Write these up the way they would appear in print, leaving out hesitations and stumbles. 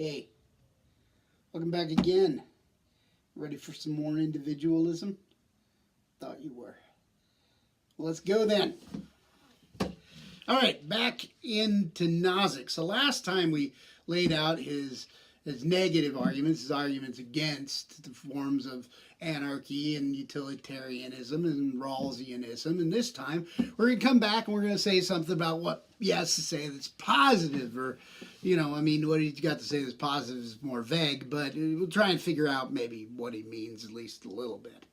Hey, welcome back again. Ready for some more individualism? Thought you were. Well, let's go then. All right, back into Nozick. So last time we laid out his negative arguments, his arguments against the forms of anarchy and utilitarianism and Rawlsianism. And this time we're going to come back and we're going to say something about what he has to say that's positive, or, what he's got to say that's positive is more vague, but we'll try and figure out maybe what he means at least a little bit.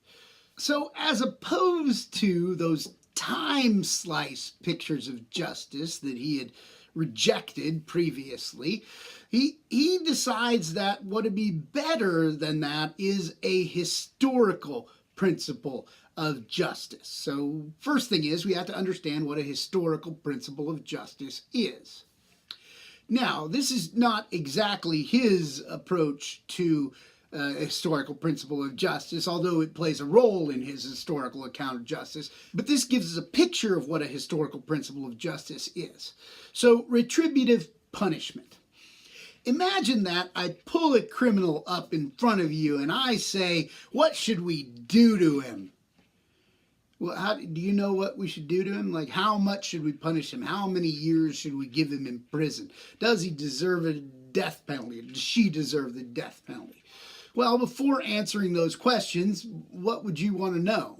So as opposed to those time slice pictures of justice that he had rejected previously, he decides that what would be better than that is a historical principle of justice. So first thing is we have to understand what a historical principle of justice is. Now, this is not exactly his approach to a historical principle of justice, although it plays a role in his historical account of justice. But this gives us a picture of what a historical principle of justice is. So, retributive punishment. Imagine that I pull a criminal up in front of you and I say, what should we do to him? Well, do you know what we should do to him? Like, how much should we punish him? How many years should we give him in prison? Does he deserve a death penalty? Does she deserve the death penalty? Well, before answering those questions, what would you want to know?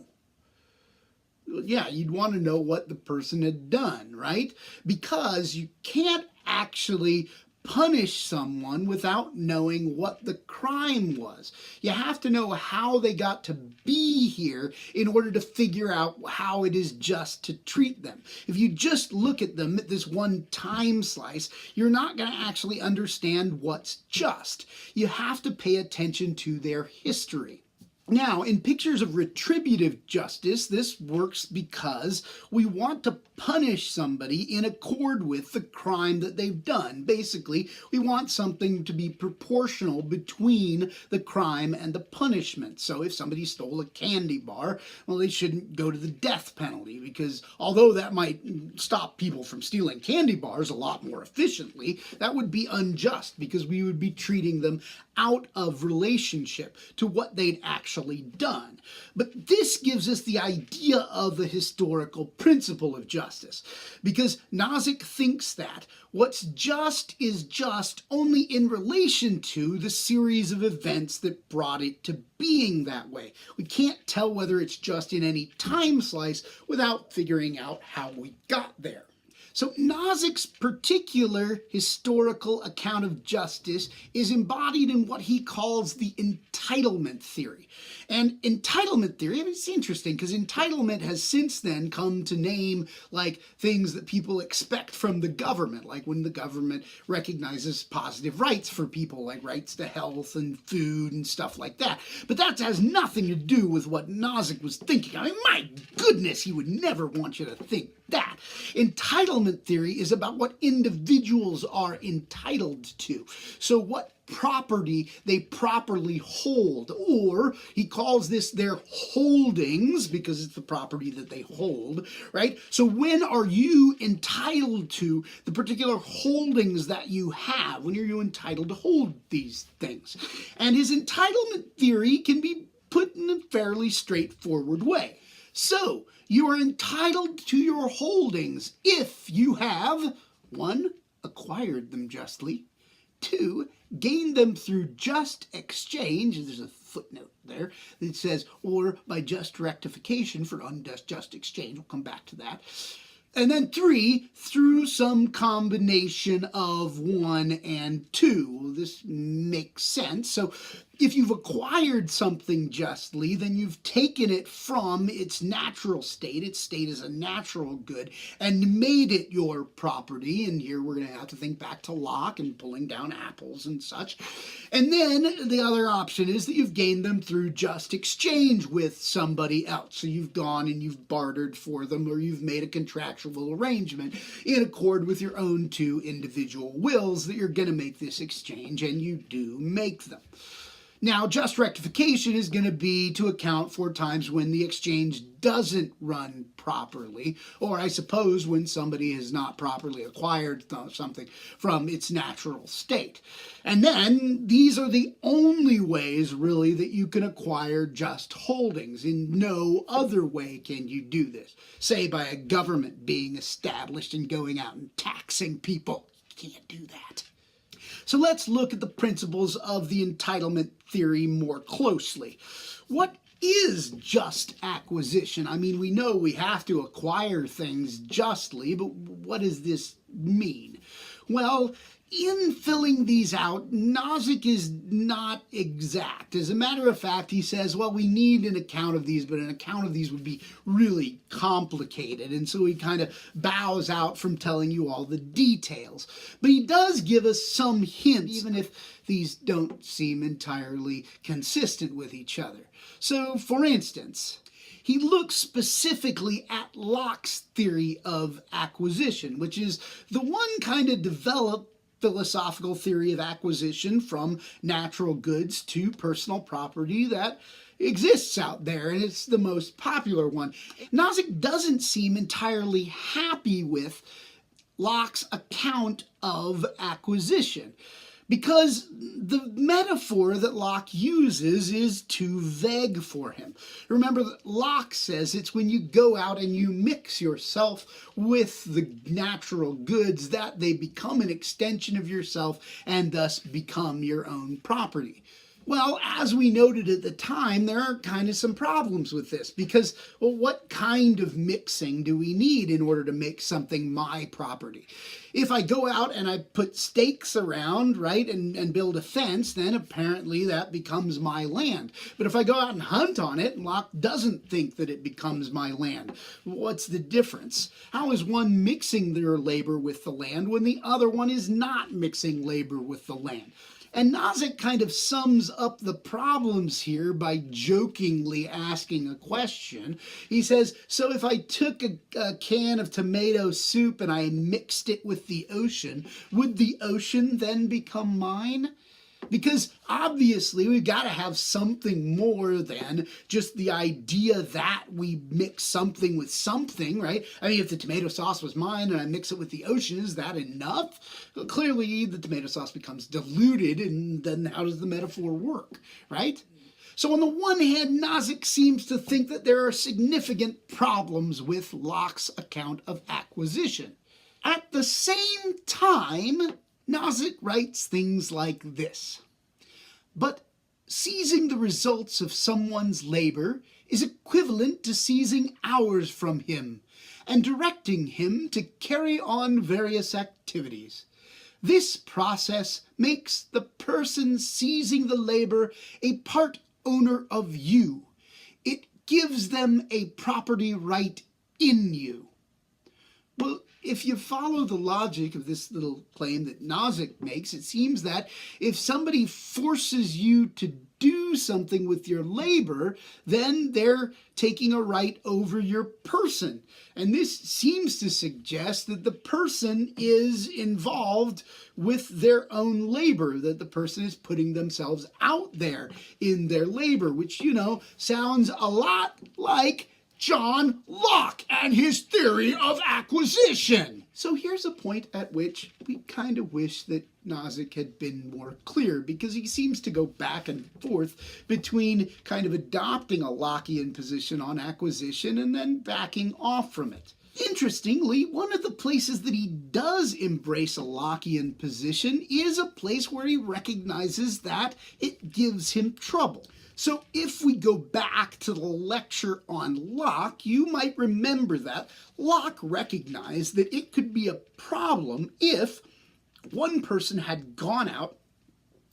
Yeah, you'd want to know what the person had done, right? Because you can't actually punish someone without knowing what the crime was. You have to know how they got to be here in order to figure out how it is just to treat them. If you just look at them at this one time slice, you're not going to actually understand what's just. You have to pay attention to their history. Now, in pictures of retributive justice, this works because we want to punish somebody in accord with the crime that they've done. Basically, we want something to be proportional between the crime and the punishment. So if somebody stole a candy bar, well, they shouldn't go to the death penalty, because although that might stop people from stealing candy bars a lot more efficiently, that would be unjust, because we would be treating them out of relationship to what they'd actually done. But this gives us the idea of the historical principle of justice, because Nozick thinks that what's just is just only in relation to the series of events that brought it to being that way. We can't tell whether it's just in any time slice without figuring out how we got there. So Nozick's particular historical account of justice is embodied in what he calls the entitlement theory. And entitlement theory, it's interesting because entitlement has since then come to name like things that people expect from the government, like when the government recognizes positive rights for people, like rights to health and food and stuff like that. But that has nothing to do with what Nozick was thinking. I mean, my goodness, he would never want you to think that. Entitlement theory is about what individuals are entitled to. So what property they properly hold, or he calls this their holdings because it's the property that they hold, right? So when are you entitled to the particular holdings that you have? When are you entitled to hold these things? And his entitlement theory can be put in a fairly straightforward way. So, you are entitled to your holdings if you have 1. Acquired them justly, 2. Gained them through just exchange, there's a footnote there that says, or by just rectification for unjust exchange, we'll come back to that. And then 3, through some combination of 1 and 2. Well, this makes sense. So if you've acquired something justly, then you've taken it from its natural state as a natural good, and made it your property. And here we're going to have to think back to Locke and pulling down apples and such. And then the other option is that you've gained them through just exchange with somebody else. So you've gone and you've bartered for them, or you've made a contractual arrangement in accord with your own 2 individual wills that you're going to make this exchange, and you do make them. Now, just rectification is going to be to account for times when the exchange doesn't run properly, or I suppose when somebody has not properly acquired something from its natural state. And then these are the only ways really that you can acquire just holdings. In no other way can you do this. Say by a government being established and going out and taxing people. You can't do that. So let's look at the principles of the entitlement theory more closely. What is just acquisition? I mean, we know we have to acquire things justly, but what does this mean? Well, in filling these out, Nozick is not exact. As a matter of fact, he says, well, we need an account of these, but an account of these would be really complicated. And so he kind of bows out from telling you all the details. But he does give us some hints, even if these don't seem entirely consistent with each other. So, for instance, he looks specifically at Locke's theory of acquisition, which is the one kind of developed philosophical theory of acquisition from natural goods to personal property that exists out there, and it's the most popular one. Nozick doesn't seem entirely happy with Locke's account of acquisition, because the metaphor that Locke uses is too vague for him. Remember that Locke says it's when you go out and you mix yourself with the natural goods that they become an extension of yourself and thus become your own property. Well, as we noted at the time, there are kind of some problems with this because, well, what kind of mixing do we need in order to make something my property? If I go out and I put stakes around, right, and build a fence, then apparently that becomes my land. But if I go out and hunt on it, Locke doesn't think that it becomes my land. What's the difference? How is one mixing their labor with the land when the other one is not mixing labor with the land? And Nozick kind of sums up the problems here by jokingly asking a question. He says, so if I took a can of tomato soup and I mixed it with the ocean, would the ocean then become mine? Because obviously we've got to have something more than just the idea that we mix something with something, right? I mean, if the tomato sauce was mine and I mix it with the ocean, is that enough? Well, clearly the tomato sauce becomes diluted, and then how does the metaphor work, right? So on the one hand, Nozick seems to think that there are significant problems with Locke's account of acquisition. At the same time, Nozick writes things like this: but seizing the results of someone's labor is equivalent to seizing hours from him and directing him to carry on various activities. This process makes the person seizing the labor a part owner of you. It gives them a property right in you. Well, if you follow the logic of this little claim that Nozick makes, it seems that if somebody forces you to do something with your labor, then they're taking a right over your person. And this seems to suggest that the person is involved with their own labor, that the person is putting themselves out there in their labor, which, you know, sounds a lot like John Locke and his theory of acquisition. So here's a point at which we kind of wish that Nozick had been more clear, because he seems to go back and forth between kind of adopting a Lockean position on acquisition and then backing off from it. Interestingly, one of the places that he does embrace a Lockean position is a place where he recognizes that it gives him trouble. So if we go back to the lecture on Locke, you might remember that Locke recognized that it could be a problem if one person had gone out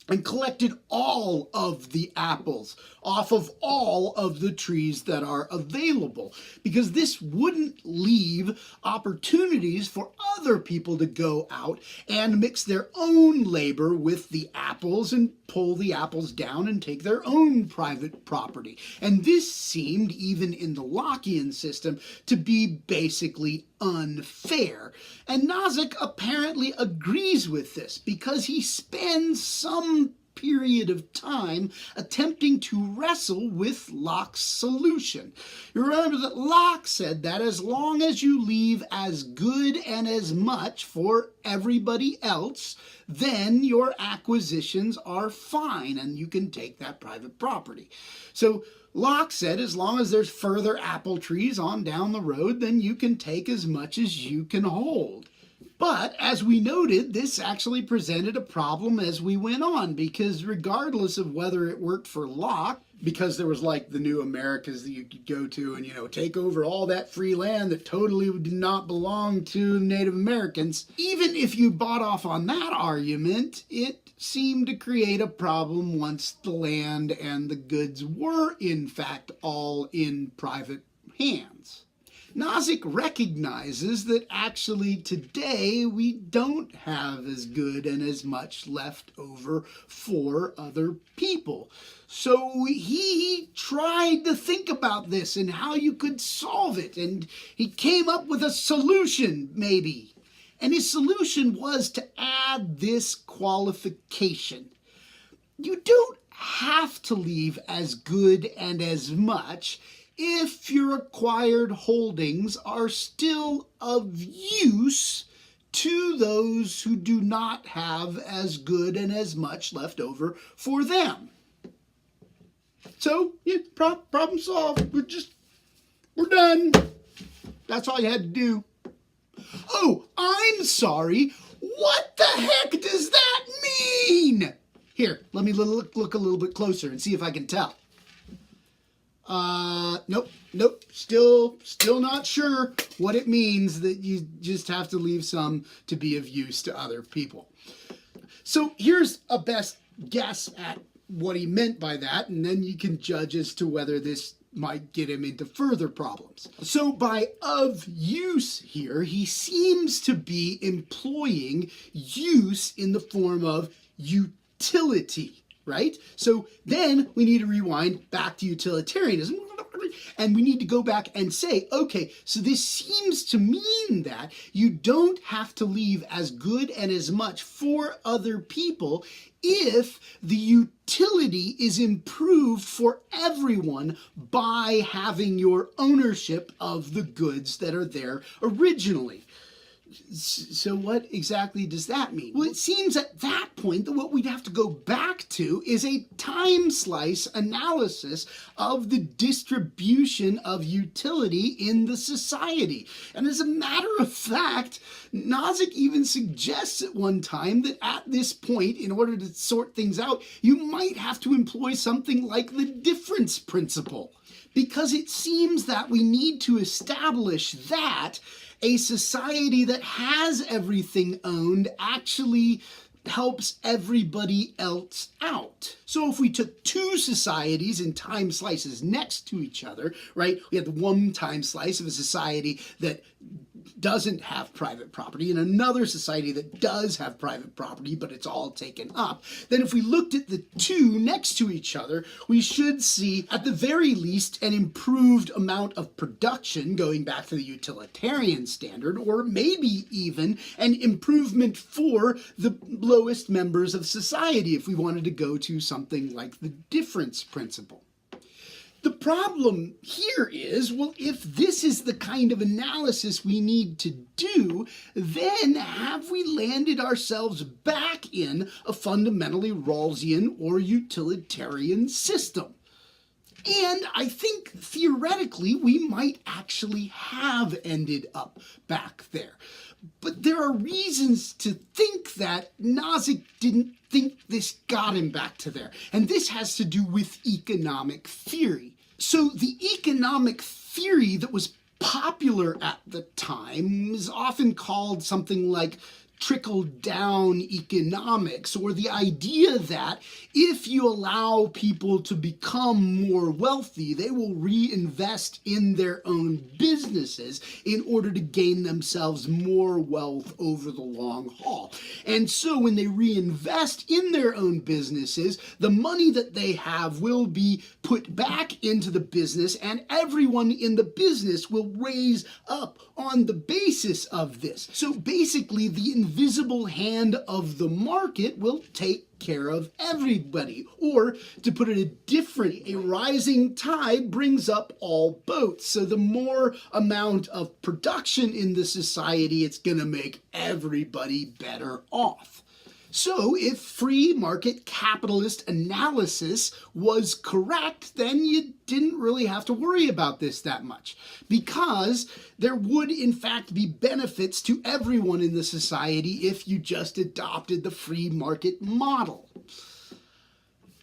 and collected all of the apples off of all of the trees that are available, because this wouldn't leave opportunities for other people to go out and mix their own labor with the apples and pull the apples down and take their own private property. And this seemed, even in the Lockean system, to be basically unfair. And Nozick apparently agrees with this, because he spends some period of time attempting to wrestle with Locke's solution. You remember that Locke said that as long as you leave as good and as much for everybody else, then your acquisitions are fine and you can take that private property. So Locke said as long as there's further apple trees on down the road, then you can take as much as you can hold. But as we noted, this actually presented a problem as we went on, because regardless of whether it worked for Locke, because there was like the new Americas that you could go to and, take over all that free land that totally did not belong to Native Americans, even if you bought off on that argument, it seemed to create a problem once the land and the goods were in fact all in private hands. Nozick recognizes that actually today we don't have as good and as much left over for other people. So he tried to think about this and how you could solve it, and he came up with a solution, maybe. And his solution was to add this qualification. You don't have to leave as good and as much if your acquired holdings are still of use to those who do not have as good and as much left over for them. So, yeah, problem solved. We're done. That's all you had to do. Oh, I'm sorry. What the heck does that mean? Here, let me look a little bit closer and see if I can tell. Nope. Still not sure what it means that you just have to leave some to be of use to other people. So here's a best guess at what he meant by that, and then you can judge as to whether this might get him into further problems. So by of use here, he seems to be employing use in the form of utility. Right? So then we need to rewind back to utilitarianism, and we need to go back and say, okay, so this seems to mean that you don't have to leave as good and as much for other people if the utility is improved for everyone by having your ownership of the goods that are there originally. So what exactly does that mean? Well, it seems at that point that what we'd have to go back to is a time slice analysis of the distribution of utility in the society. And as a matter of fact, Nozick even suggests at one time that at this point, in order to sort things out, you might have to employ something like the difference principle. Because it seems that we need to establish that a society that has everything owned actually helps everybody else out. So if we took two societies in time slices next to each other, right, we have the one time slice of a society that doesn't have private property and another society that does have private property, but it's all taken up. Then if we looked at the two next to each other, we should see at the very least an improved amount of production, going back to the utilitarian standard, or maybe even an improvement for the lowest members of society if we wanted to go to something like the difference principle. The problem here is, well, if this is the kind of analysis we need to do, then have we landed ourselves back in a fundamentally Rawlsian or utilitarian system? And I think theoretically we might actually have ended up back there. But there are reasons to think that Nozick didn't think this got him back to there. And this has to do with economic theory. So the economic theory that was popular at the time is often called something like trickle-down economics, or the idea that if you allow people to become more wealthy, they will reinvest in their own businesses in order to gain themselves more wealth over the long haul. And so when they reinvest in their own businesses, the money that they have will be put back into the business, and everyone in the business will raise up on the basis of this. So basically, the invisible hand of the market will take care of everybody. Or, to put it differently, a rising tide brings up all boats. So the more amount of production in the society, it's going to make everybody better off. So if free market capitalist analysis was correct, then you didn't really have to worry about this that much, because there would in fact be benefits to everyone in the society if you just adopted the free market model.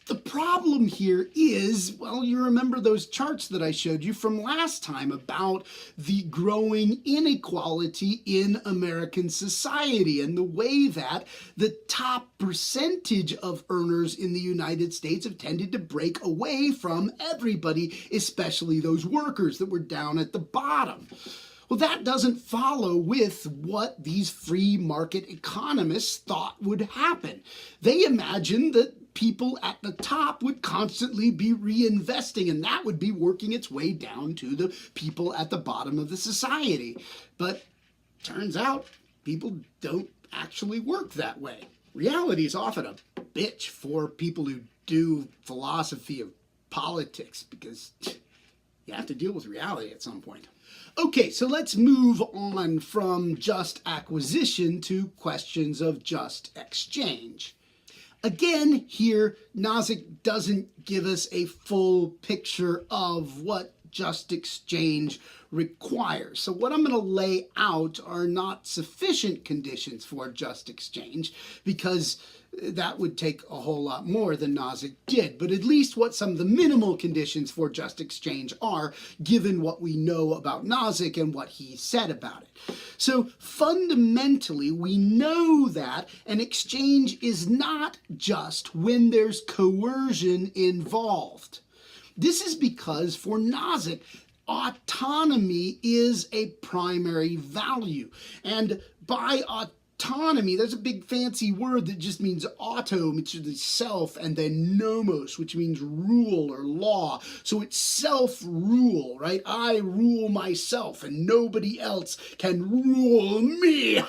The problem here is, well, you remember those charts that I showed you from last time about the growing inequality in American society and the way that the top percentage of earners in the United States have tended to break away from everybody, especially those workers that were down at the bottom. Well, that doesn't follow with what these free market economists thought would happen. They imagined that people at the top would constantly be reinvesting, and that would be working its way down to the people at the bottom of the society. But turns out people don't actually work that way. Reality is often a bitch for people who do philosophy of politics, because you have to deal with reality at some point. Okay, so let's move on from just acquisition to questions of just exchange. Again, here, Nozick doesn't give us a full picture of what just exchange requires. So what I'm going to lay out are not sufficient conditions for just exchange, because that would take a whole lot more than Nozick did, but at least what some of the minimal conditions for just exchange are, given what we know about Nozick and what he said about it. So fundamentally, we know that an exchange is not just when there's coercion involved. This is because for Nozick, autonomy is a primary value. And by autonomy, there's a big fancy word that just means auto, which is self, and then nomos, which means rule or law. So it's self-rule, right? I rule myself and nobody else can rule me.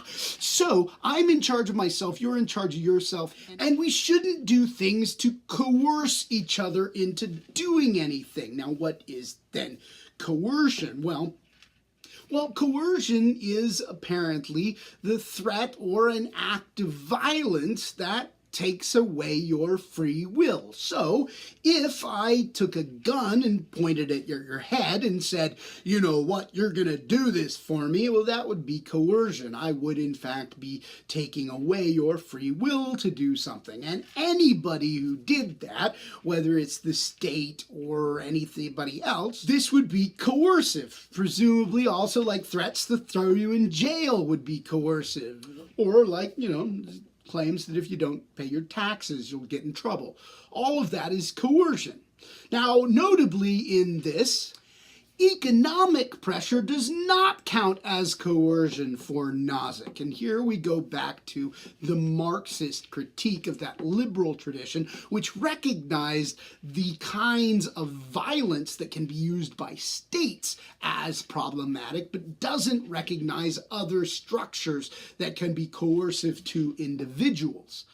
So I'm in charge of myself, you're in charge of yourself, and we shouldn't do things to coerce each other into doing anything. Now, what is then coercion? Well, coercion is apparently the threat or an act of violence that takes away your free will. So if I took a gun and pointed at your head and said, you know what, you're going to do this for me, well, that would be coercion. I would in fact be taking away your free will to do something. And anybody who did that, whether it's the state or anybody else, this would be coercive. Presumably also like threats to throw you in jail would be coercive. Or like, claims that if you don't pay your taxes, you'll get in trouble. All of that is coercion. Now, notably in this, economic pressure does not count as coercion for Nozick. And here we go back to the Marxist critique of that liberal tradition, which recognized the kinds of violence that can be used by states as problematic, but doesn't recognize other structures that can be coercive to individuals.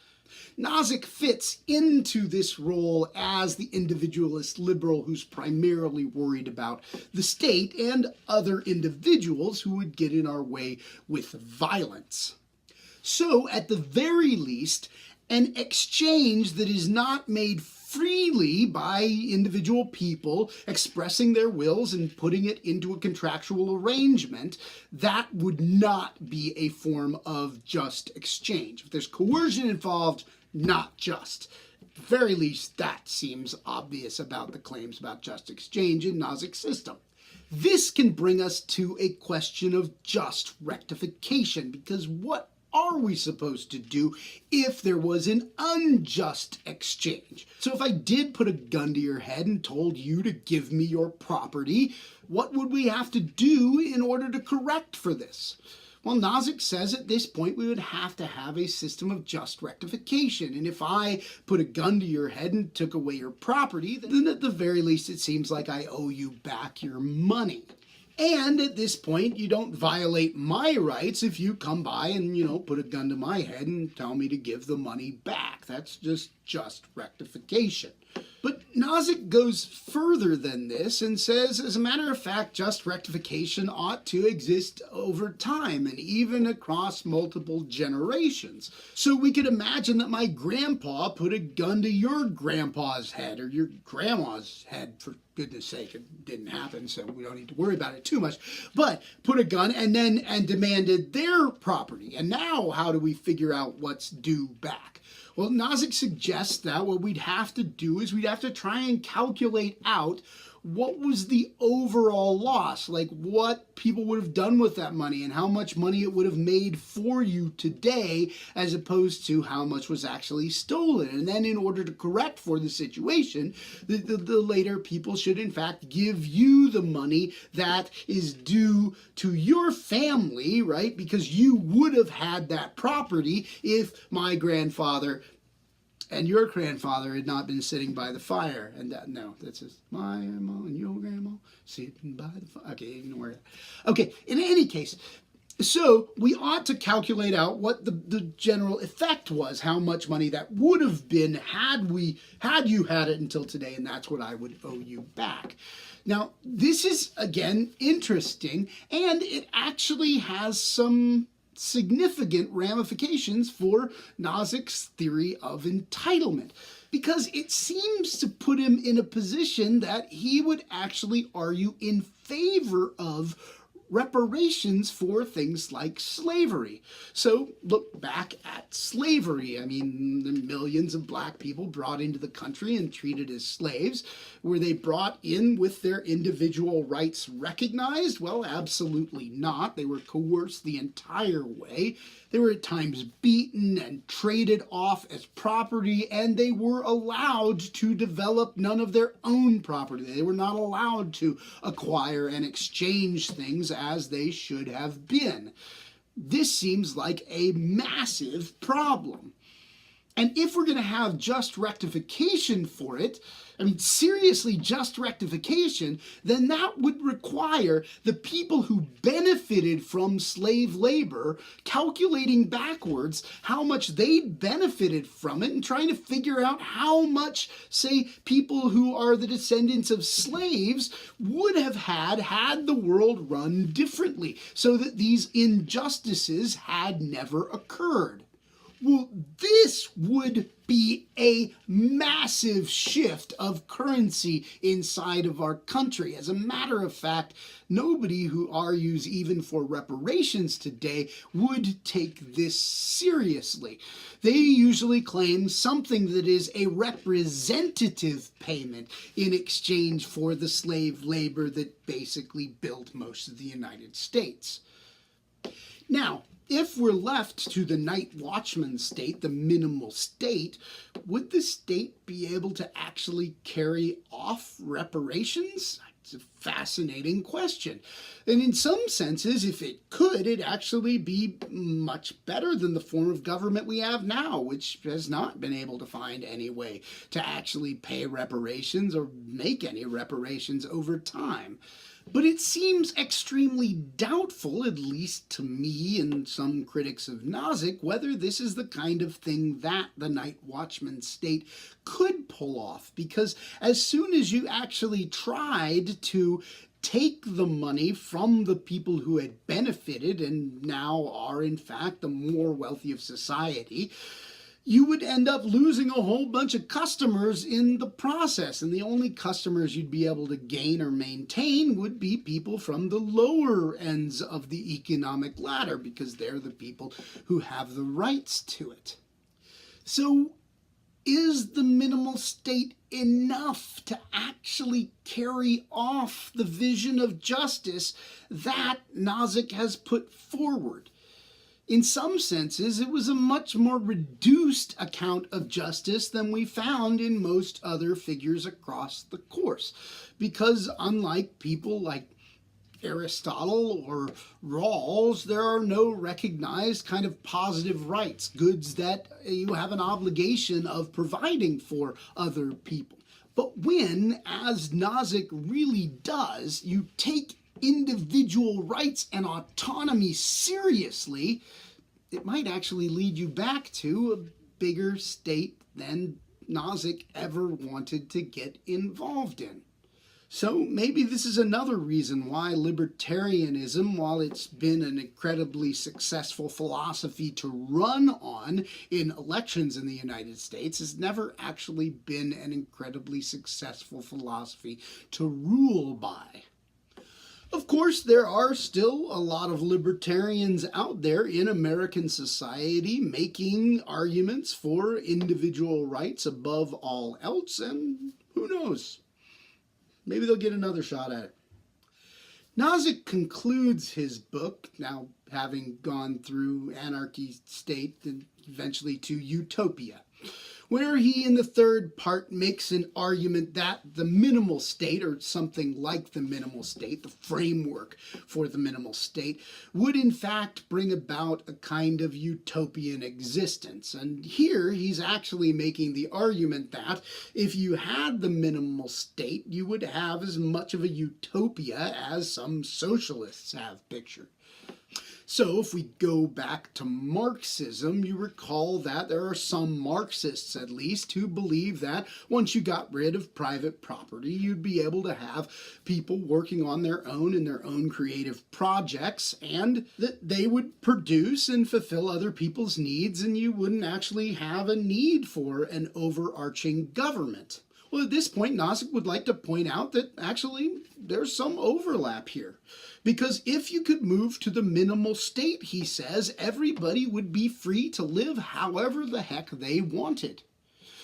Nozick fits into this role as the individualist liberal who's primarily worried about the state and other individuals who would get in our way with violence. So, at the very least, an exchange that is not made freely by individual people expressing their wills and putting it into a contractual arrangement, that would not be a form of just exchange. If there's coercion involved, not just. At the very least, that seems obvious about the claims about just exchange in Nozick's system. This can bring us to a question of just rectification, because what are we supposed to do if there was an unjust exchange? So if I did put a gun to your head and told you to give me your property, what would we have to do in order to correct for this? Well, Nozick says at this point we would have to have a system of just rectification. And if I put a gun to your head and took away your property, then at the very least it seems like I owe you back your money. And at this point, you don't violate my rights if you come by and, put a gun to my head and tell me to give the money back. That's just rectification. But Nozick goes further than this and says, as a matter of fact, just rectification ought to exist over time and even across multiple generations. So we could imagine that my grandpa put a gun to your grandpa's head or your grandma's head, for goodness sake. It didn't happen, so we don't need to worry about it too much. But put a gun and demanded their property. And now how do we figure out what's due back? Well, Nozick suggests that what we'd have to do is we'd have to try and calculate out what was the overall loss, like what people would have done with that money and how much money it would have made for you today as opposed to how much was actually stolen. And then in order to correct for the situation, the later people should in fact give you the money that is due to your family, right? Because you would have had that property if my grandfather and your grandfather had not been sitting by the fire. And that's just my grandma and your grandma sitting by the fire. Okay, ignore that. Okay, in any case, so we ought to calculate out what the general effect was, how much money that would have been had you had it until today, and that's what I would owe you back. Now, this is, again, interesting, and it actually has some significant ramifications for Nozick's theory of entitlement, because it seems to put him in a position that he would actually argue in favor of reparations for things like slavery. So look back at slavery. I mean, the millions of black people brought into the country and treated as slaves. Were they brought in with their individual rights recognized? Well, absolutely not. They were coerced the entire way. They were at times beaten and traded off as property, and they were allowed to develop none of their own property. They were not allowed to acquire and exchange things as they should have been. This seems like a massive problem. And if we're going to have just rectification for it, I mean, seriously, just rectification, then that would require the people who benefited from slave labor calculating backwards how much they benefited from it and trying to figure out how much, say, people who are the descendants of slaves would have had the world run differently so that these injustices had never occurred. Well, this would be a massive shift of currency inside of our country. As a matter of fact, nobody who argues even for reparations today would take this seriously. They usually claim something that is a representative payment in exchange for the slave labor that basically built most of the United States. Now, if we're left to the night watchman state, the minimal state, would the state be able to actually carry off reparations? It's a fascinating question. And in some senses, if it could, it'd actually be much better than the form of government we have now, which has not been able to find any way to actually pay reparations or make any reparations over time. But it seems extremely doubtful, at least to me and some critics of Nozick, whether this is the kind of thing that the night watchman state could pull off. Because as soon as you actually tried to take the money from the people who had benefited and now are in fact the more wealthy of society, you would end up losing a whole bunch of customers in the process. And the only customers you'd be able to gain or maintain would be people from the lower ends of the economic ladder, because they're the people who have the rights to it. So is the minimal state enough to actually carry off the vision of justice that Nozick has put forward? In some senses, it was a much more reduced account of justice than we found in most other figures across the course. Because unlike people like Aristotle or Rawls, there are no recognized kind of positive rights, goods that you have an obligation of providing for other people. But when, as Nozick really does, you take individual rights and autonomy seriously, it might actually lead you back to a bigger state than Nozick ever wanted to get involved in. So maybe this is another reason why libertarianism, while it's been an incredibly successful philosophy to run on in elections in the United States, has never actually been an incredibly successful philosophy to rule by. Of course, there are still a lot of libertarians out there in American society making arguments for individual rights above all else, and who knows? Maybe they'll get another shot at it. Nozick concludes his book, now having gone through Anarchy State and eventually to Utopia, where he in the third part makes an argument that the minimal state, or something like the minimal state, the framework for the minimal state, would in fact bring about a kind of utopian existence. And here he's actually making the argument that if you had the minimal state, you would have as much of a utopia as some socialists have pictured. So if we go back to Marxism, you recall that there are some Marxists, at least, who believe that once you got rid of private property, you'd be able to have people working on their own in their own creative projects, and that they would produce and fulfill other people's needs, and you wouldn't actually have a need for an overarching government. Well, at this point, Nozick would like to point out that actually there's some overlap here. Because if you could move to the minimal state, he says, everybody would be free to live however the heck they wanted.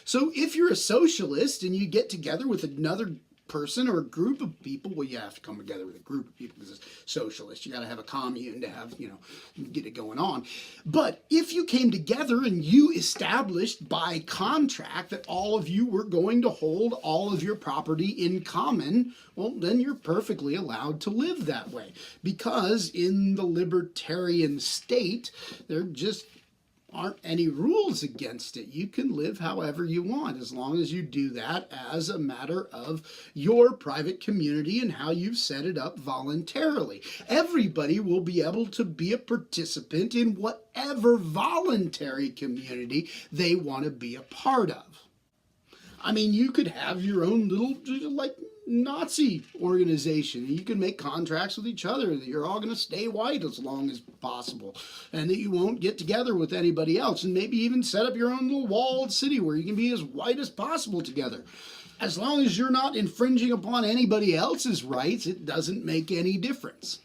So if you're a socialist and you get together with another person or a group of people, well, you have to come together with a group of people because it's socialist. You got to have a commune to have, get it going on. But if you came together and you established by contract that all of you were going to hold all of your property in common, well, then you're perfectly allowed to live that way. Because in the libertarian state, there just aren't any rules against it. You can live however you want as long as you do that as a matter of your private community and how you've set it up voluntarily. Everybody will be able to be a participant in whatever voluntary community they want to be a part of. I mean, you could have your own little, Nazi organization. You can make contracts with each other that you're all going to stay white as long as possible, and that you won't get together with anybody else, and maybe even set up your own little walled city where you can be as white as possible together. As long as you're not infringing upon anybody else's rights, it doesn't make any difference.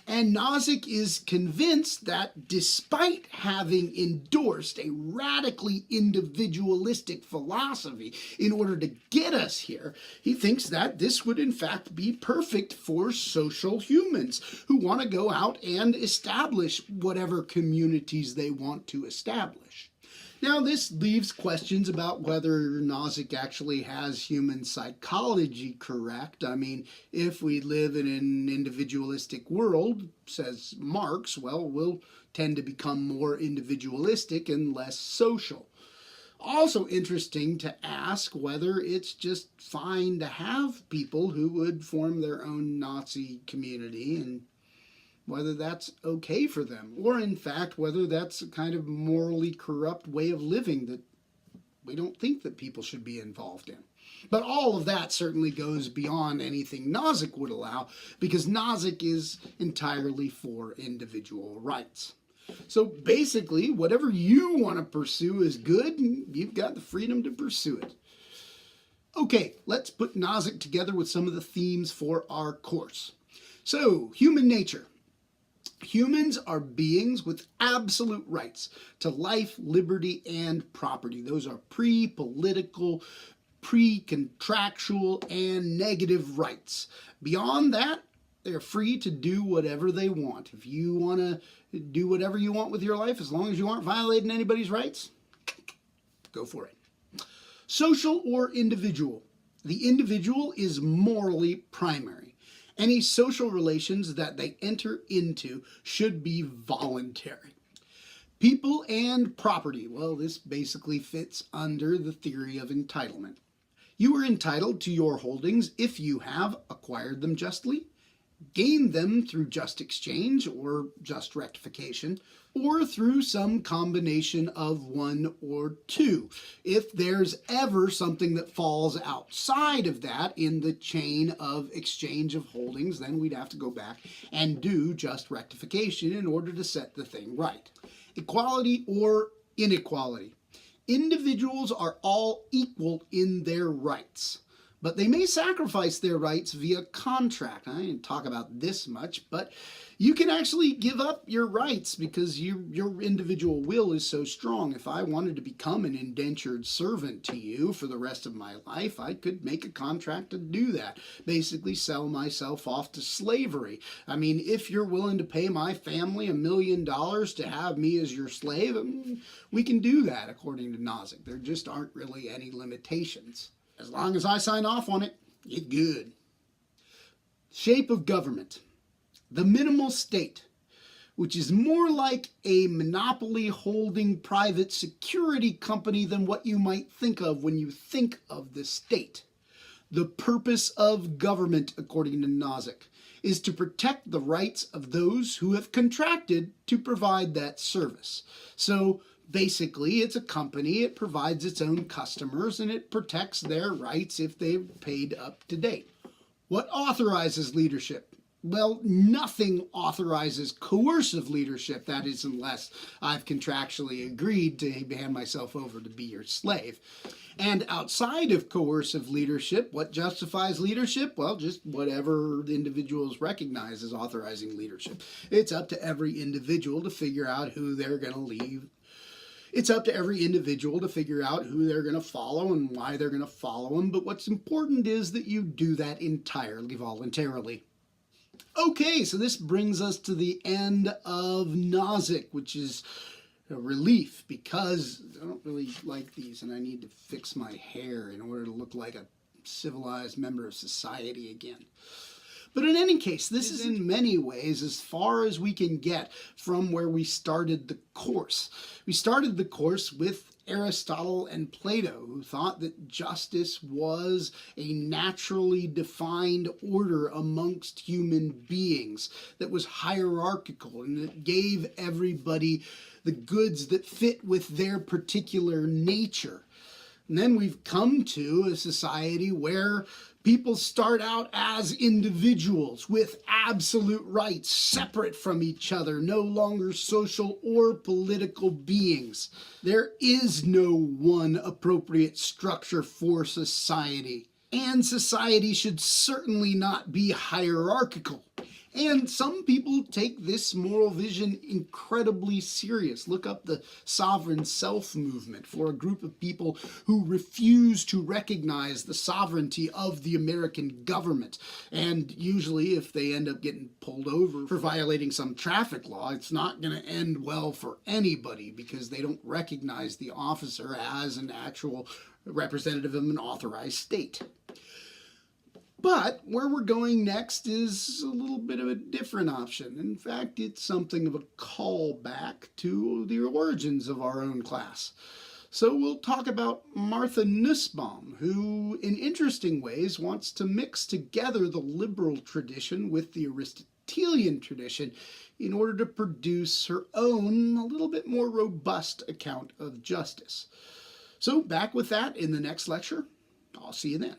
And Nozick is convinced that despite having endorsed a radically individualistic philosophy in order to get us here, he thinks that this would in fact be perfect for social humans who want to go out and establish whatever communities they want to establish. Now, this leaves questions about whether Nozick actually has human psychology correct. I mean, if we live in an individualistic world, says Marx, well, we'll tend to become more individualistic and less social. Also interesting to ask whether it's just fine to have people who would form their own Nazi community and whether that's okay for them, or in fact, whether that's a kind of morally corrupt way of living that we don't think that people should be involved in. But all of that certainly goes beyond anything Nozick would allow, because Nozick is entirely for individual rights. So basically, whatever you want to pursue is good, and you've got the freedom to pursue it. Okay, let's put Nozick together with some of the themes for our course. So, human nature. Humans are beings with absolute rights to life, liberty, and property. Those are pre-political, pre-contractual, and negative rights. Beyond that, they're free to do whatever they want. If you want to do whatever you want with your life, as long as you aren't violating anybody's rights, go for it. Social or individual. The individual is morally primary. Any social relations that they enter into should be voluntary. People and property. Well, this basically fits under the theory of entitlement. You are entitled to your holdings if you have acquired them justly gain them through just exchange or just rectification, or through some combination of one or two. If there's ever something that falls outside of that in the chain of exchange of holdings, then we'd have to go back and do just rectification in order to set the thing right. Equality or inequality. Individuals are all equal in their rights, but they may sacrifice their rights via contract. I didn't talk about this much, but you can actually give up your rights because your individual will is so strong. If I wanted to become an indentured servant to you for the rest of my life, I could make a contract to do that. Basically sell myself off to slavery. I mean, if you're willing to pay my family $1 million to have me as your slave, we can do that according to Nozick. There just aren't really any limitations. As long as I sign off on it, it's good. Shape of government. The minimal state, which is more like a monopoly holding private security company than what you might think of when you think of the state. The purpose of government, according to Nozick, is to protect the rights of those who have contracted to provide that service. So basically, it's a company, it provides its own customers, and it protects their rights if they've paid up to date. What authorizes leadership? Well, nothing authorizes coercive leadership, that is, unless I've contractually agreed to hand myself over to be your slave. And outside of coercive leadership, what justifies leadership? Well, just whatever the individuals recognize as authorizing leadership. It's up to every individual to figure out who they're going to leave. It's up to every individual to figure out who they're going to follow and why they're going to follow them. But what's important is that you do that entirely voluntarily. Okay, so this brings us to the end of Nozick, which is a relief because I don't really like these and I need to fix my hair in order to look like a civilized member of society again. But in any case, this is in many ways as far as we can get from where we started the course. We started the course with Aristotle and Plato, who thought that justice was a naturally defined order amongst human beings that was hierarchical and that gave everybody the goods that fit with their particular nature. And then we've come to a society where people start out as individuals with absolute rights, separate from each other, no longer social or political beings. There is no one appropriate structure for society, and society should certainly not be hierarchical. And some people take this moral vision incredibly serious. Look up the sovereign self movement for a group of people who refuse to recognize the sovereignty of the American government. And usually if they end up getting pulled over for violating some traffic law, it's not going to end well for anybody because they don't recognize the officer as an actual representative of an authorized state. But where we're going next is a little bit of a different option. In fact, it's something of a callback to the origins of our own class. So we'll talk about Martha Nussbaum, who in interesting ways wants to mix together the liberal tradition with the Aristotelian tradition in order to produce her own, a little bit more robust account of justice. So back with that in the next lecture. I'll see you then.